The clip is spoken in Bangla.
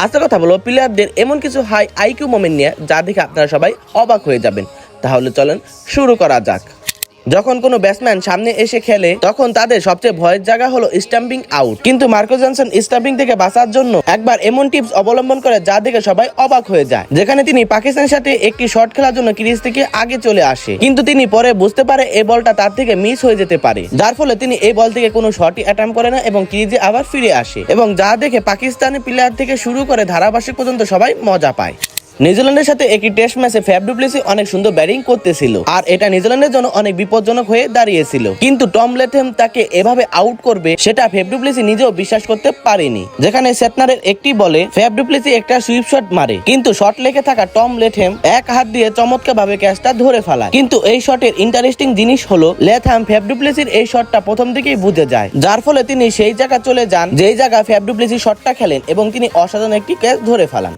আজকে কথা বলবো প্লেয়ারদের এমন কিছু হাই আইকিউ মোমেন্ট নিয়ে যা দেখে আপনারা সবাই অবাক হয়ে যাবেন। তাহলে চলেন শুরু করা যাক। যখন কোনো ব্যাটসম্যান সামনে এসে খেলে তখন তাদের সবচেয়ে ভয়ের জায়গা হলো স্টাম্পিং আউট, কিন্তু মার্কাস জনসন স্টাম্পিং থেকে বাঁচার জন্য একবার এমন টিপস অবলম্বন করে যা দেখে সবাই অবাক হয়ে যায়। যেখানে তিনি পাকিস্তানের সাথে একটি শট খেলার জন্য ক্রিজ থেকে আগে চলে আসে, কিন্তু তিনি পরে বুঝতে পারে এই বলটা তার থেকে মিস হয়ে যেতে পারে, যার ফলে তিনি এই বল থেকে কোনো শটই অ্যাটেম্প করে না এবং ক্রিজে আবার ফিরে আসে, এবং যা দেখে পাকিস্তানি প্লেয়ার থেকে শুরু করে ধারাভাষ্যিক পর্যন্ত সবাই মজা পায়। নিউজিল্যান্ডের সাথে একটি টেস্ট ম্যাচে ফ্যাফ ডু প্লেসি অনেক সুন্দর ব্যাটিং করতেছিল আর এটা নিউজিল্যান্ডের জন্য অনেক বিপজ্জনক হয়ে দাঁড়িয়েছিল, কিন্তু টম লেথেম তাকে এভাবে আউট করবে সেটা ফ্যাফ ডু প্লেসি নিজেও বিশ্বাস করতে পারেনি। যেখানে সেটনারের একটি বলে ফ্যাফ ডু প্লেসি একটা সুইপ শট মারে, কিন্তু শট লেগে থাকা টম লেথেম এক হাত দিয়ে চমৎকার ভাবে ক্যাচটা ধরে ফেলায়। কিন্তু এই শটের ইন্টারেস্টিং জিনিস হলো লেথেম ফ্যাফ ডু প্লেসির এই শটটা প্রথম দিকেই বুঝে যায়, যার ফলে তিনি সেই জায়গা চলে যান যেই জায়গা ফ্যাফ ডু প্লেসি শটটা খেলেন এবং তিনি অসাধারণ একটি ক্যাচ ধরে ফেলান।